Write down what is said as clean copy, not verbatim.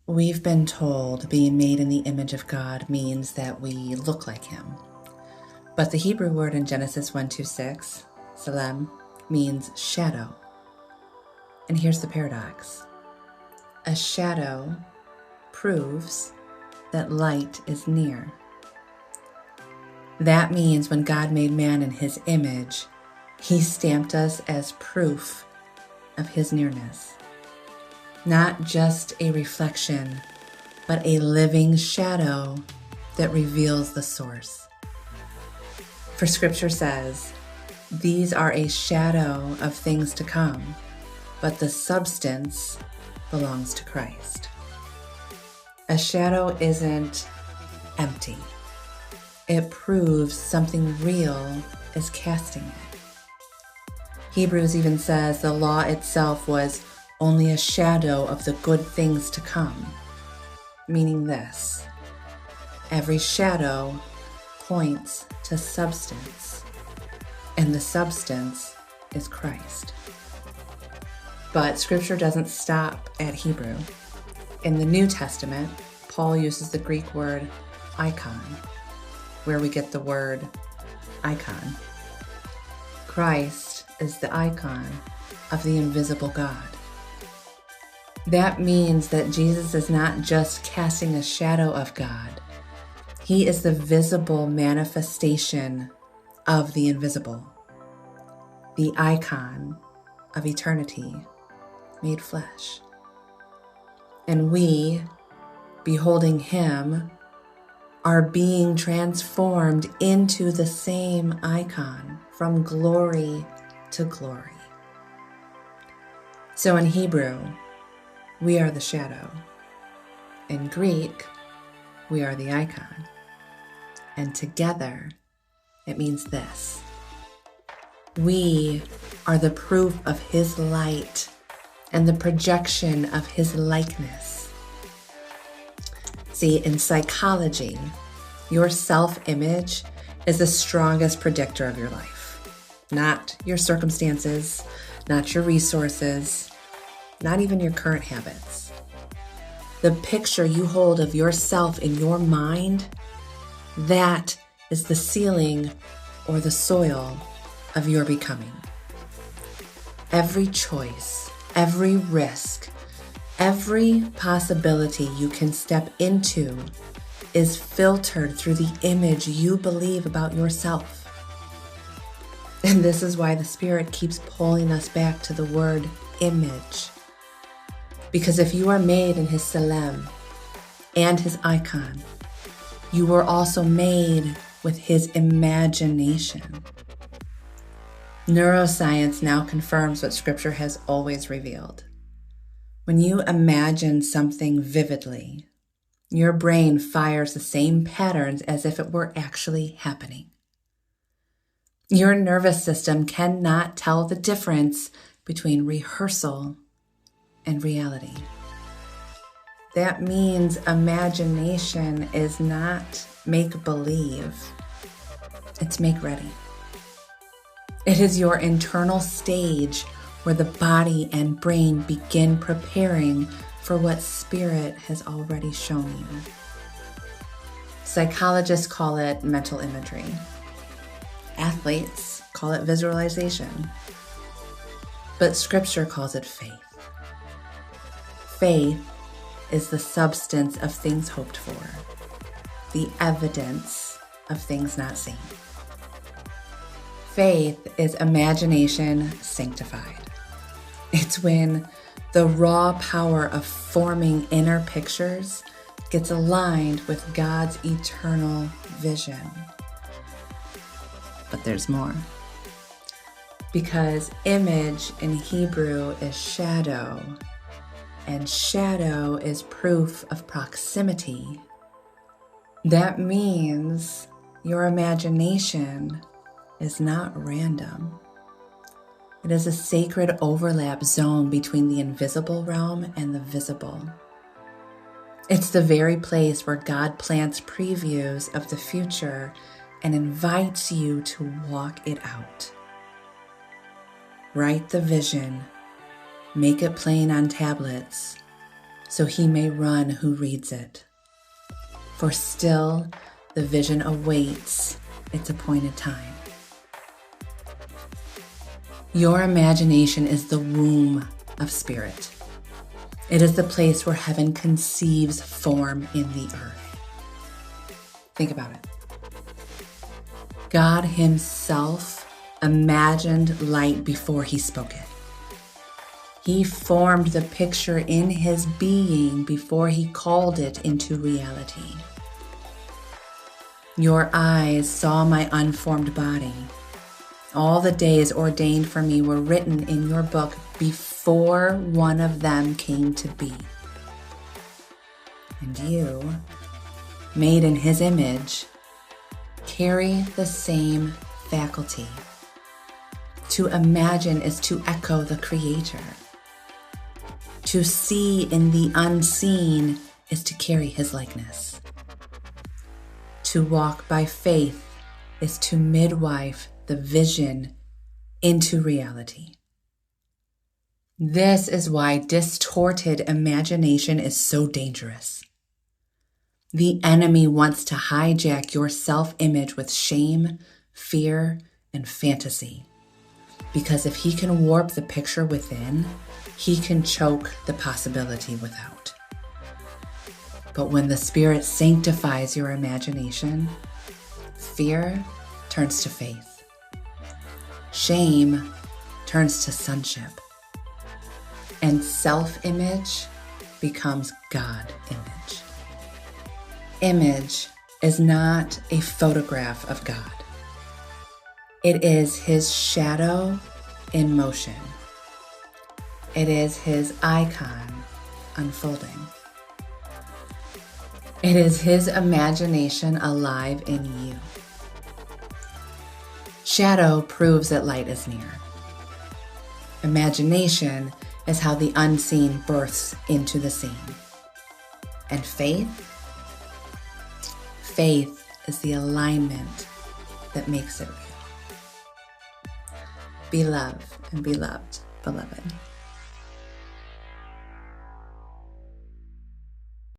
We've been told being made in the image of God means that we look like Him. But the Hebrew word in Genesis 1:26, Salem, means shadow. And here's the paradox. A shadow proves that light is near. That means when God made man in His image, He stamped us as proof of His nearness. Not just a reflection, but a living shadow that reveals the source. For Scripture says, these are a shadow of things to come, but the substance belongs to Christ. A shadow isn't empty. It proves something real is casting it. Hebrews even says the law itself was only a shadow of the good things to come, meaning this: every shadow points to substance, and the substance is Christ. But Scripture doesn't stop at Hebrew. In the New Testament, Paul uses the Greek word icon, where we get the word icon. Christ is the icon of the invisible God. That means that Jesus is not just casting a shadow of God. He is the visible manifestation of the invisible, the icon of eternity made flesh. And we, beholding Him, are being transformed into the same icon from glory to glory. So in Hebrew, we are the shadow. In Greek, we are the icon. And together, it means this: we are the proof of His light and the projection of His likeness. See, in psychology, your self-image is the strongest predictor of your life. Not your circumstances, not your resources, not even your current habits. The picture you hold of yourself in your mind, that is the ceiling or the soil of your becoming. Every choice, every risk, every possibility you can step into is filtered through the image you believe about yourself. And this is why the Spirit keeps pulling us back to the word image. Because if you are made in His Salem and His icon, you were also made with His imagination. Neuroscience now confirms what Scripture has always revealed. When you imagine something vividly, your brain fires the same patterns as if it were actually happening. Your nervous system cannot tell the difference between rehearsal and reality. That means imagination is not make-believe, it's make-ready. It is your internal stage where the body and brain begin preparing for what Spirit has already shown you. Psychologists call it mental imagery. Athletes call it visualization. But Scripture calls it faith. Faith is the substance of things hoped for, the evidence of things not seen. Faith is imagination sanctified. It's when the raw power of forming inner pictures gets aligned with God's eternal vision. But there's more. Because image in Hebrew is shadow, and shadow is proof of proximity. That means your imagination is not random. It is a sacred overlap zone between the invisible realm and the visible. It's the very place where God plants previews of the future and invites you to walk it out. Write the vision, make it plain on tablets, so he may run who reads it. For still the vision awaits its appointed time. Your imagination is the womb of spirit. It is the place where heaven conceives form in the earth. Think about it. God himself imagined light before he spoke it. He formed the picture in his being before he called it into reality. Your eyes saw my unformed body. All the days ordained for me were written in your book before one of them came to be. And you, made in his image, carry the same faculty. To imagine is to echo the Creator. To see in the unseen is to carry his likeness. To walk by faith is to midwife the vision into reality. This is why distorted imagination is so dangerous. The enemy wants to hijack your self-image with shame, fear, and fantasy. Because if he can warp the picture within, he can choke the possibility without. But when the Spirit sanctifies your imagination, fear turns to faith. Shame turns to sonship. And self-image becomes God image. Image is not a photograph of God. It is his shadow in motion. It is his icon unfolding. It is his imagination alive in you. Shadow proves that light is near. Imagination is how the unseen births into the seen. And faith? Faith is the alignment that makes it real. Be loved and be loved, beloved.